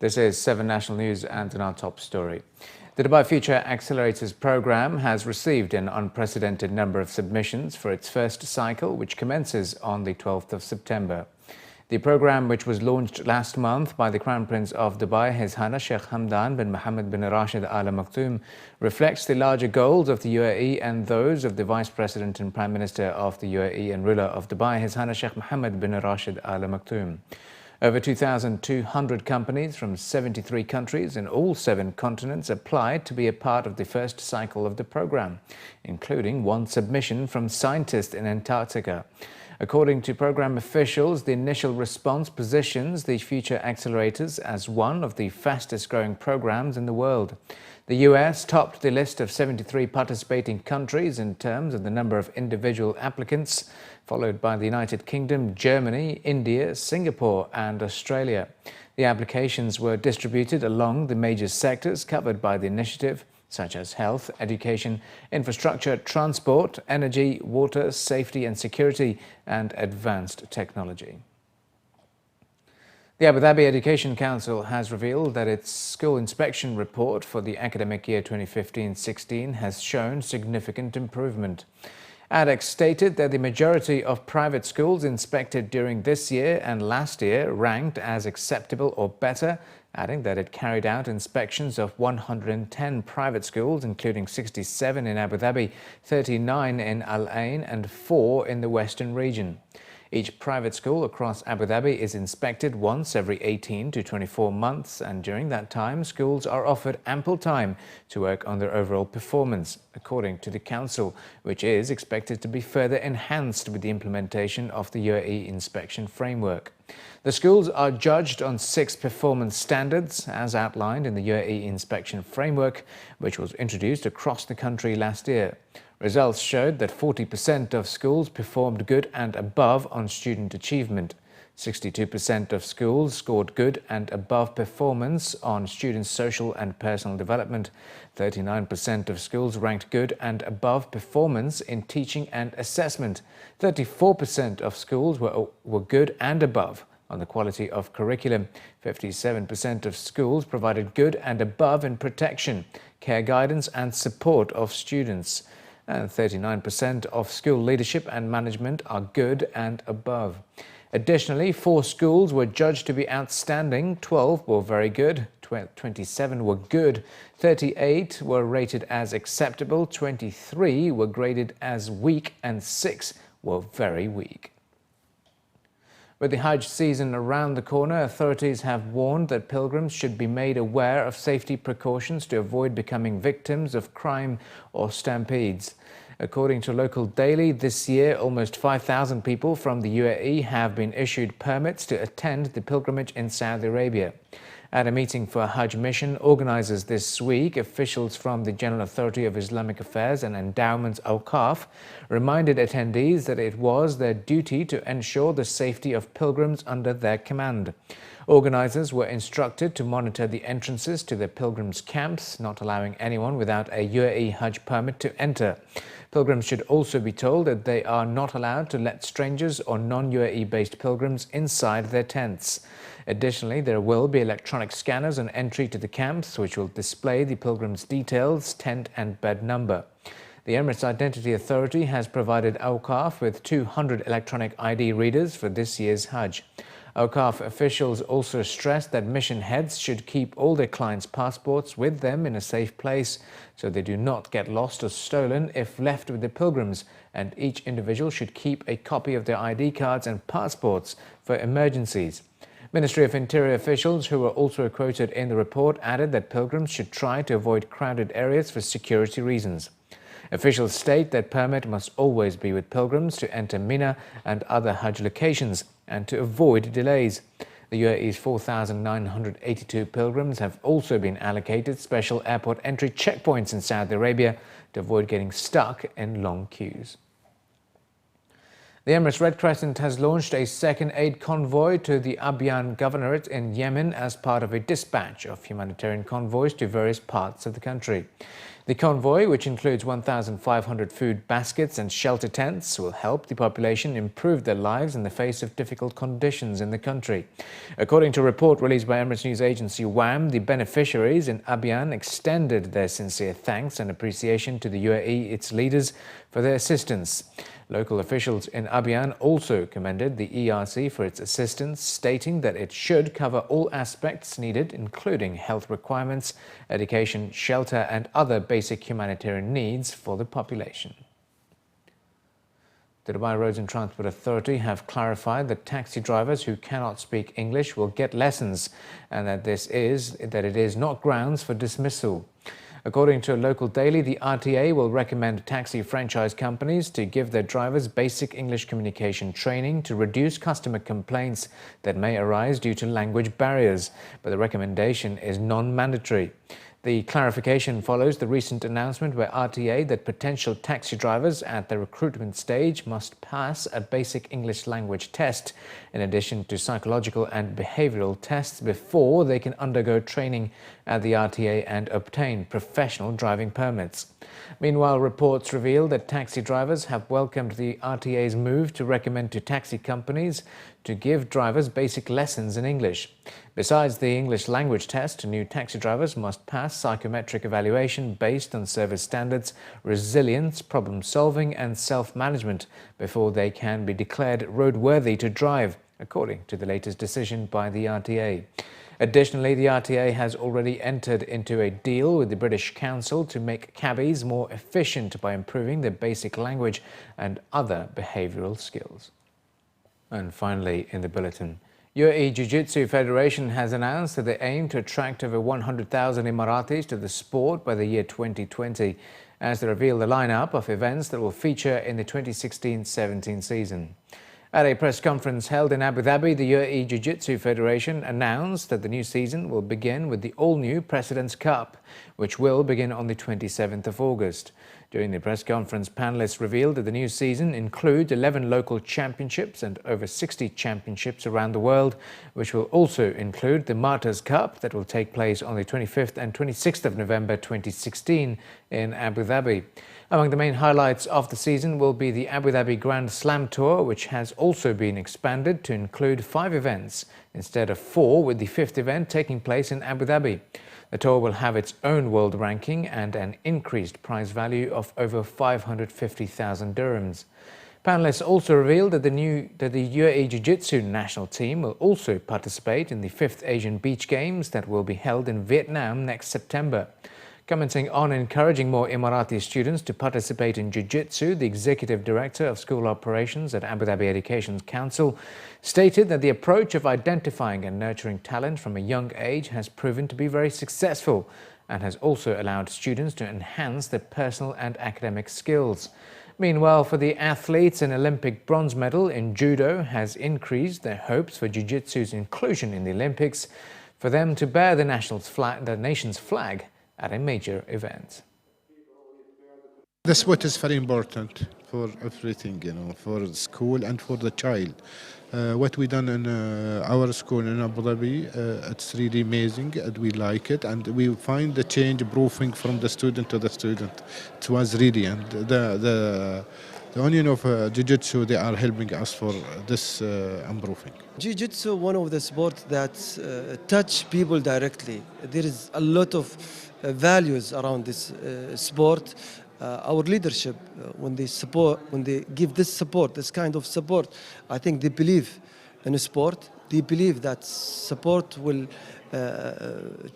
This is 7 National News, and in our top story. The Dubai Future Accelerators program has received an unprecedented number of submissions for its first cycle, which commences on the 12th of September. The program, which was launched last month by the Crown Prince of Dubai, His Highness Sheikh Hamdan bin Mohammed bin Rashid Al Maktoum, reflects the larger goals of the UAE and those of the Vice President and Prime Minister of the UAE and ruler of Dubai, His Highness Sheikh Mohammed bin Rashid Al Maktoum. Over 2,200 companies from 73 countries in all 7 continents applied to be a part of the first cycle of the program, including one submission from scientists in Antarctica. According to program officials, the initial response positions the Future Accelerators as one of the fastest-growing programs in the world. The US topped the list of 73 participating countries in terms of the number of individual applicants, followed by the United Kingdom, Germany, India, Singapore and Australia. The applications were distributed along the major sectors covered by the initiative, such as health, education, infrastructure, transport, energy, water, safety and security, and advanced technology. The Abu Dhabi Education Council has revealed that its school inspection report for the academic year 2015-16 has shown significant improvement. Adec stated that the majority of private schools inspected during this year and last year ranked as acceptable or better, adding that it carried out inspections of 110 private schools, including 67 in Abu Dhabi, 39 in Al Ain and 4 in the Western region. Each private school across Abu Dhabi is inspected once every 18 to 24 months, and during that time, schools are offered ample time to work on their overall performance, according to the Council, which is expected to be further enhanced with the implementation of the UAE inspection framework. The schools are judged on 6 performance standards, as outlined in the UAE inspection framework, which was introduced across the country last year. Results showed that 40% of schools performed good and above on student achievement. 62% of schools scored good and above performance on students' social and personal development. 39% of schools ranked good and above performance in teaching and assessment. 34% of schools were good and above on the quality of curriculum. 57% of schools provided good and above in protection, care guidance and support of students. And 39% of school leadership and management are good and above. Additionally, 4 schools were judged to be outstanding, 12 were very good, 27 were good, 38 were rated as acceptable, 23 were graded as weak, and 6 were very weak. With the Hajj season around the corner, authorities have warned that pilgrims should be made aware of safety precautions to avoid becoming victims of crime or stampedes. According to local daily, this year almost 5,000 people from the UAE have been issued permits to attend the pilgrimage in Saudi Arabia. At a meeting for a Hajj mission organizers this week, officials from the General Authority of Islamic Affairs and Endowments Awqaf reminded attendees that it was their duty to ensure the safety of pilgrims under their command. Organizers were instructed to monitor the entrances to the pilgrims' camps, not allowing anyone without a UAE Hajj permit to enter. Pilgrims should also be told that they are not allowed to let strangers or non-UAE-based pilgrims inside their tents. Additionally, there will be electronic scanners on entry to the camps, which will display the pilgrims' details, tent and bed number. The Emirates Identity Authority has provided Awqaf with 200 electronic ID readers for this year's Hajj. Awqaf officials also stressed that mission heads should keep all their clients' passports with them in a safe place so they do not get lost or stolen if left with the pilgrims, and each individual should keep a copy of their ID cards and passports for emergencies. Ministry of Interior officials, who were also quoted in the report, added that pilgrims should try to avoid crowded areas for security reasons. Officials state that permit must always be with pilgrims to enter Mina and other Hajj locations and to avoid delays. The UAE's 4,982 pilgrims have also been allocated special airport entry checkpoints in Saudi Arabia to avoid getting stuck in long queues. The Emirates Red Crescent has launched a second aid convoy to the Abyan governorate in Yemen as part of a dispatch of humanitarian convoys to various parts of the country. The convoy, which includes 1,500 food baskets and shelter tents, will help the population improve their lives in the face of difficult conditions in the country. According to a report released by Emirates news agency WAM, the beneficiaries in Abyan extended their sincere thanks and appreciation to the UAE, its leaders, for their assistance. Local officials in Abyan also commended the ERC for its assistance, stating that it should cover all aspects needed, including health requirements, education, shelter, and other basic humanitarian needs for the population. The Dubai Roads and Transport Authority have clarified that taxi drivers who cannot speak English will get lessons, and that it is not grounds for dismissal. According to a local daily, the RTA will recommend taxi franchise companies to give their drivers basic English communication training to reduce customer complaints that may arise due to language barriers, but the recommendation is non-mandatory. The clarification follows the recent announcement by RTA that potential taxi drivers at the recruitment stage must pass a basic English language test, in addition to psychological and behavioral tests, before they can undergo training at the RTA and obtain professional driving permits. Meanwhile, reports reveal that taxi drivers have welcomed the RTA's move to recommend to taxi companies to give drivers basic lessons in English. Besides the English language test, new taxi drivers must pass psychometric evaluation based on service standards, resilience, problem-solving and self-management before they can be declared roadworthy to drive, according to the latest decision by the RTA. Additionally, the RTA has already entered into a deal with the British Council to make cabbies more efficient by improving their basic language and other behavioural skills. And finally, in the bulletin, UAE Jiu Jitsu Federation has announced that they aim to attract over 100,000 Emiratis to the sport by the year 2020, as they reveal the lineup of events that will feature in the 2016-17 season. At a press conference held in Abu Dhabi, the UAE Jiu Jitsu Federation announced that the new season will begin with the all-new President's Cup, which will begin on the 27th of August. During the press conference, panelists revealed that the new season includes 11 local championships and over 60 championships around the world, which will also include the Martyrs Cup that will take place on the 25th and 26th of November 2016 in Abu Dhabi. Among the main highlights of the season will be the Abu Dhabi Grand Slam Tour, which has also been expanded to include 5 events instead of 4, with the 5th event taking place in Abu Dhabi. The tour will have its own world ranking and an increased prize value of over 550,000 dirhams. Panelists also revealed that the UAE Jiu Jitsu national team will also participate in the 5th Asian Beach Games that will be held in Vietnam next September. Commenting on encouraging more Emirati students to participate in Jiu-Jitsu, the Executive Director of School Operations at Abu Dhabi Education Council stated that the approach of identifying and nurturing talent from a young age has proven to be very successful and has also allowed students to enhance their personal and academic skills. Meanwhile, for the athletes, an Olympic bronze medal in judo has increased their hopes for Jiu-Jitsu's inclusion in the Olympics, for them to bear the nation's flag at a major event. The sport is very important for everything, for the school and for the child. What we done in our school in Abu Dhabi, it's really amazing and we like it, and we find the change proofing from the student to the student. It was really, and the Union of Jiu-Jitsu, they are helping us for this improving. Jiu-Jitsu, one of the sports that touch people directly. There is a lot of values around this sport. Our leadership, when they give this support, this kind of support, I think they believe in sport. They believe that support will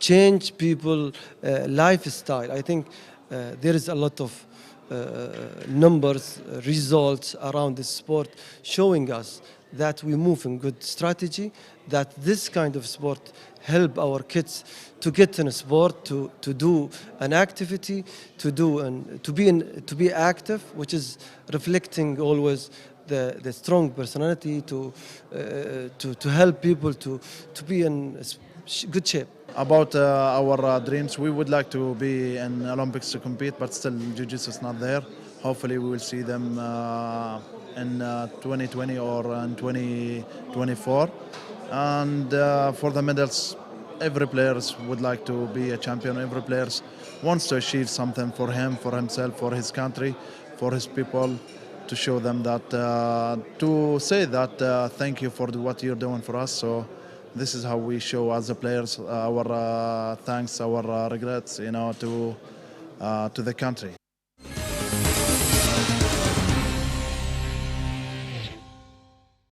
change people's lifestyle. I think there is a lot of numbers, results around this sport showing us that we move in good strategy, that this kind of sport help our kids to get in a sport, to do an activity, to be active, which is reflecting always the strong personality, to help people to be in good shape. About our dreams, we would like to be in Olympics to compete, but still Jiu-Jitsu is not there. Hopefully we will see them in 2020 or in 2024. And for the medals, every player would like to be a champion. Every player wants to achieve something for him, for himself, for his country, for his people, to show them that, to say that thank you for what you're doing for us. So this is how we show as the players our thanks, our regrets, to the country.